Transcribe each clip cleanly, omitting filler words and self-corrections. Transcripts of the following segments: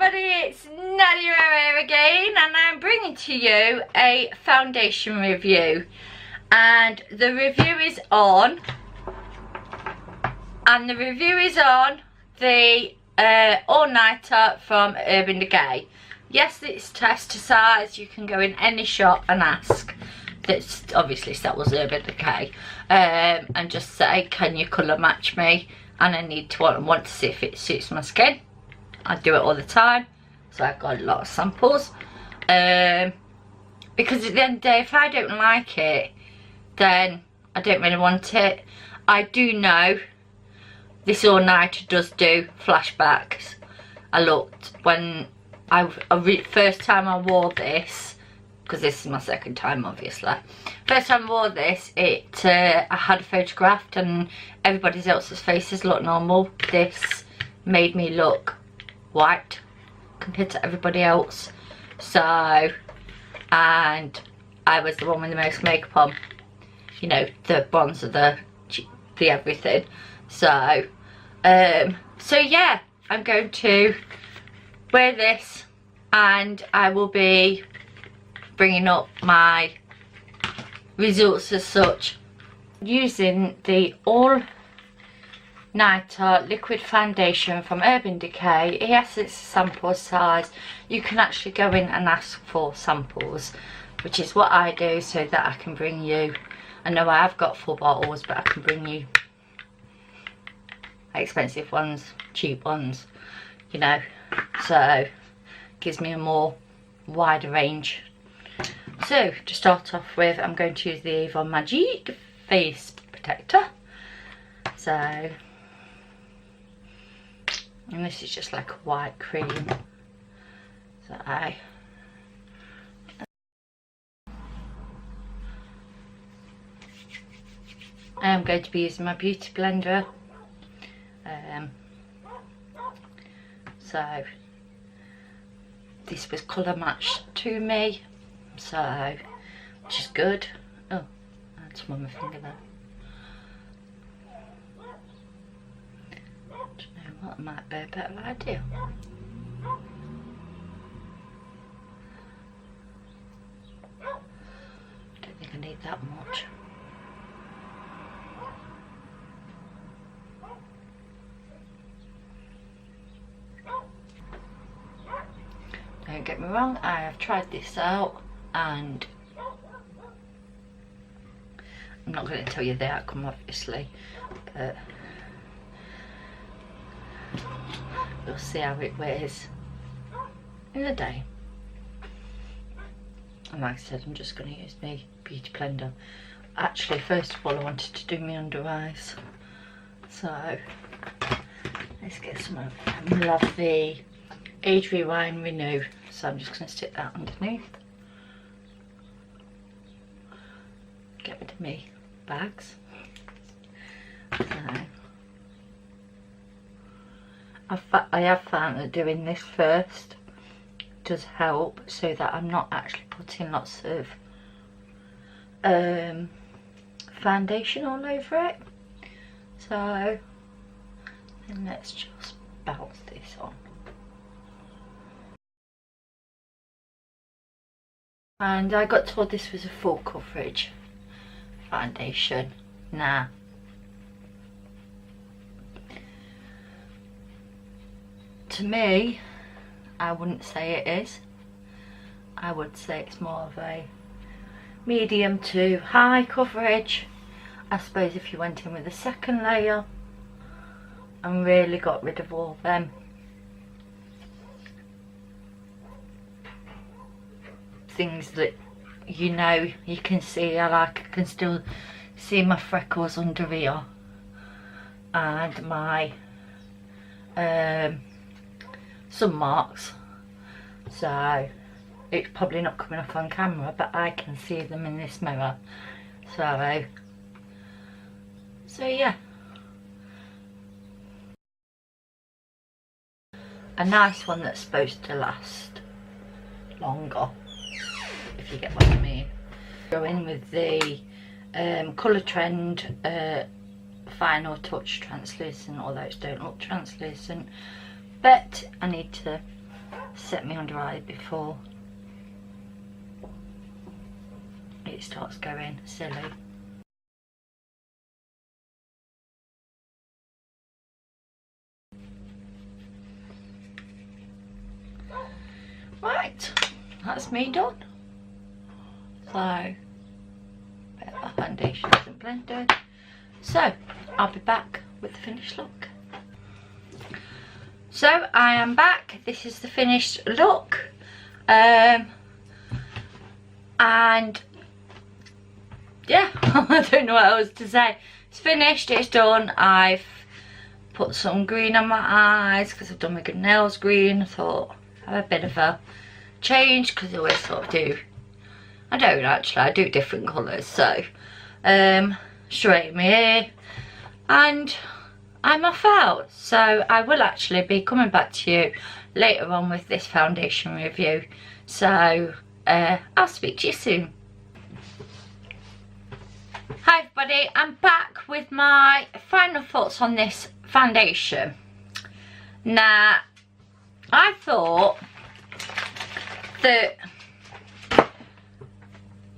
everybody, it's Nadia here again, and I'm bringing to you a foundation review. And the review is on the all-nighter from Urban Decay. Yes, it's test size. You can go in any shop and ask. That's obviously sells Urban Decay, and just say, can you colour match me? And I need to want to see if it suits my skin. I do it all the time, so I've got a lot of samples. Because at the end of the day, if I don't like it, then I don't really want it. I do know this all-nighter does do flashbacks. I looked when first time I wore this, because this is my second time obviously. First time I wore this, I had a photograph and everybody else's faces looked normal. This made me look white compared to everybody else. So, and I was the one with the most makeup on. You know, the bronzer, the everything. So, yeah, I'm going to wear this and I will be bringing up my results as such. Using the all-nighter liquid foundation from Urban Decay. Yes, it's a sample size. You can actually go in and ask for samples, which is what I do, so that I can bring you, I know I have got full bottles, but I can bring you expensive ones, cheap ones, you know, so gives me a more wider range. So to start off with, I'm going to use the Avon Magic face protector. So, and this is just like a white cream. So I am going to be using my beauty blender. So this was colour matched to me, so which is good. Oh, I had some on my finger there. Do you know what, might be a better idea. I don't think I need that much. Don't get me wrong, I have tried this out and I'm not going to tell you the outcome obviously, but we'll see how it wears in the day. And like I said, I'm just going to use my beauty blender. Actually, first of all, I wanted to do my under eyes, so let's get some of them. I love the Age Rewind Renew, so I'm just going to stick that underneath. Get rid of me bags. So, I have found that doing this first does help, so that I'm not actually putting lots of foundation all over it. So then let's just bounce this on. And I got told this was a full coverage foundation. Nah. To me, I wouldn't say it is. I would say it's more of a medium to high coverage. I suppose if you went in with a second layer and really got rid of all them things that, you know, you can see. I can still see my freckles under here and my sun marks, so it's probably not coming off on camera, but I can see them in this mirror. So yeah, a nice one that's supposed to last longer, if you get what I mean. Go in with the Colour Trend Final Touch Translucent, although it don't look translucent, but I need to set me under eye before it starts going silly. Right, that's me done. So, bit of my foundation isn't blended. So, I'll be back with the finished look. So, I am back. This is the finished look. And yeah, I don't know what else to say. It's finished, it's done. I've put some green on my eyes because I've done my good nails green. I thought have a bit of a change because I always sort of do. I don't actually, I do different colours. So, straighten my hair and I'm off out. So I will actually be coming back to you later on with this foundation review. So I'll speak to you soon. Hi everybody, I'm back with my final thoughts on this foundation. Now, I thought that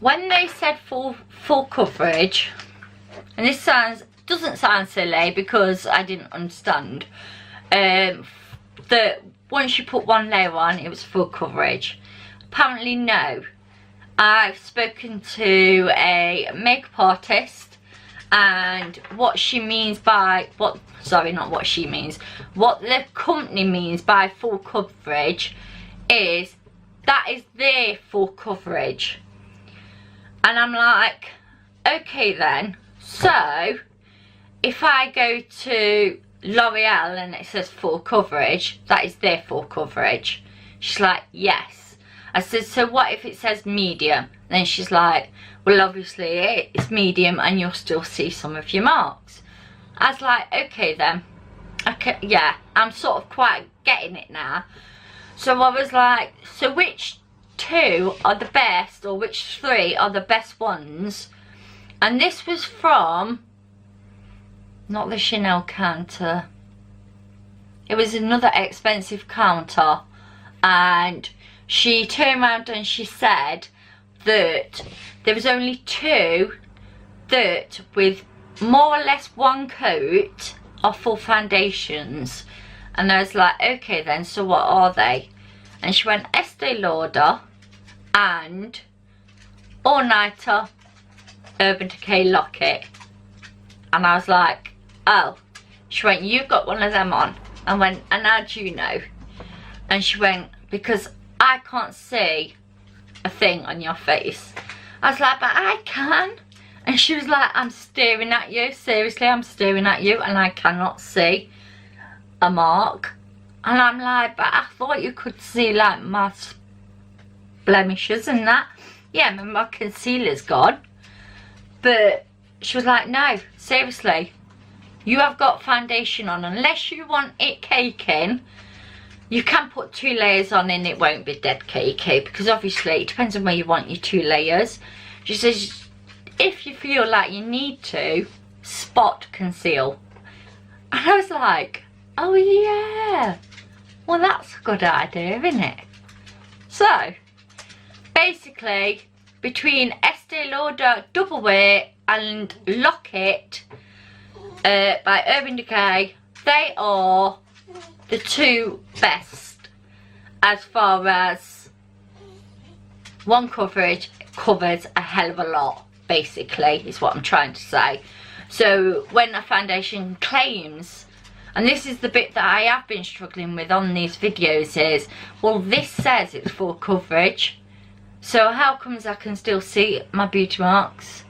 when they said full coverage, and this doesn't sound silly because I didn't understand, that once you put one layer on it was full coverage. Apparently no. I've spoken to a makeup artist, and what she means by what the company means by full coverage is that is their full coverage. And I'm like, okay then, so if I go to L'Oreal and it says full coverage, that is their full coverage. She's like, yes. I said, so what if it says medium? Then she's like, well obviously it's medium and you'll still see some of your marks. I was like, okay then. Okay, yeah, I'm sort of quite getting it now. So I was like, so which two are the best, or which three are the best ones? And this was from, not the Chanel counter, it was another expensive counter, and she turned around and she said that there was only two that with more or less one coat of full foundations. And I was like, okay then, so what are they? And she went Estee Lauder and All Nighter Urban Decay Locket. And I was like, oh. She went, you've got one of them on. I went, and how do you know? And she went, because I can't see a thing on your face. I was like, but I can. And she was like, I'm staring at you. Seriously, I'm staring at you and I cannot see a mark. And I'm like, but I thought you could see like my blemishes and that. Yeah, my concealer's gone. But she was like, no, seriously, you have got foundation on. Unless you want it caking, you can put 2 layers on and it won't be dead cakey, because obviously it depends on where you want your 2 layers. She says, if you feel like you need to, spot conceal. And I was like, oh yeah, well that's a good idea, isn't it? So, basically, between Estee Lauder Double Wear and Locket by Urban Decay, they are the 2 best as far as one coverage covers a hell of a lot, basically, is what I'm trying to say. So when a foundation claims, and this is the bit that I have been struggling with on these videos, is, well, this says it's full coverage, so how comes I can still see my beauty marks?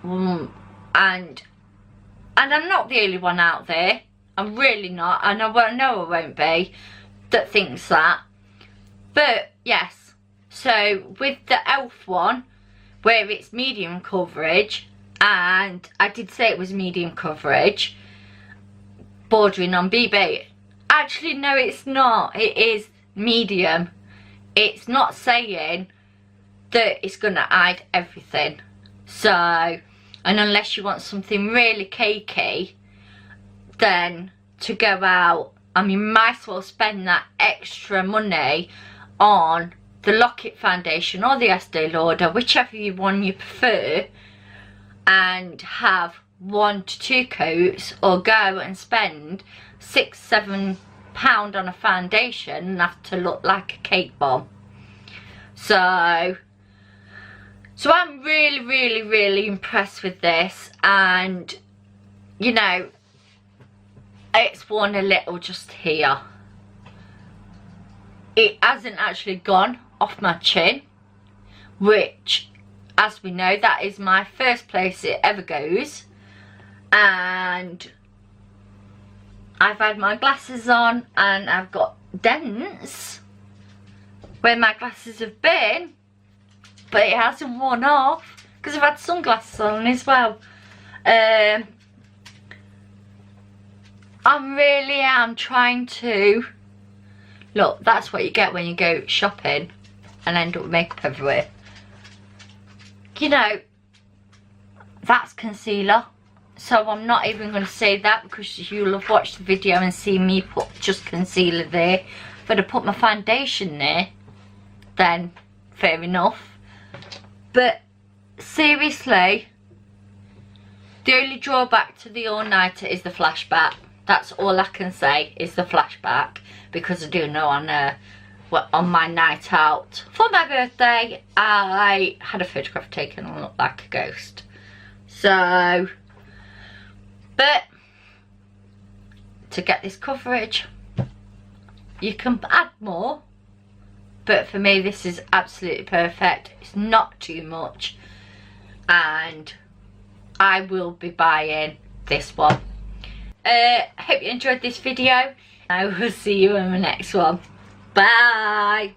And I'm not the only one out there. I'm really not, and I know I won't be, that thinks that. But yes, so with the e.l.f. one, where it's medium coverage, and I did say it was medium coverage, bordering on BB. Actually, no, it's not. It is medium. It's not saying that it's going to hide everything. So, and unless you want something really cakey, then to go out and you might as well spend that extra money on the Lock-It foundation or the Estee Lauder, whichever one you prefer, and have 1 to 2 coats, or go and spend £6-7 on a foundation and have to look like a cake bomb. So I'm really impressed with this, and you know, it's worn a little just here. It hasn't actually gone off my chin, which, as we know, that is my first place it ever goes. And I've had my glasses on and I've got dents where my glasses have been, but it hasn't worn off because I've had sunglasses on as well. I really am trying to look. That's what you get when you go shopping and end up with makeup everywhere. You know, that's concealer, so I'm not even going to say that, because you'll have watched the video and seen me put just concealer there. If I'd have put my foundation there, then fair enough. But seriously, the only drawback to the all-nighter is the flashback. That's all I can say, is the flashback, because I do know on my night out for my birthday, I had a photograph taken and looked like a ghost. So, but to get this coverage, you can add more, but for me this is absolutely perfect. It's not too much, and I will be buying this one. Hope you enjoyed this video. I will see you in the next one. Bye.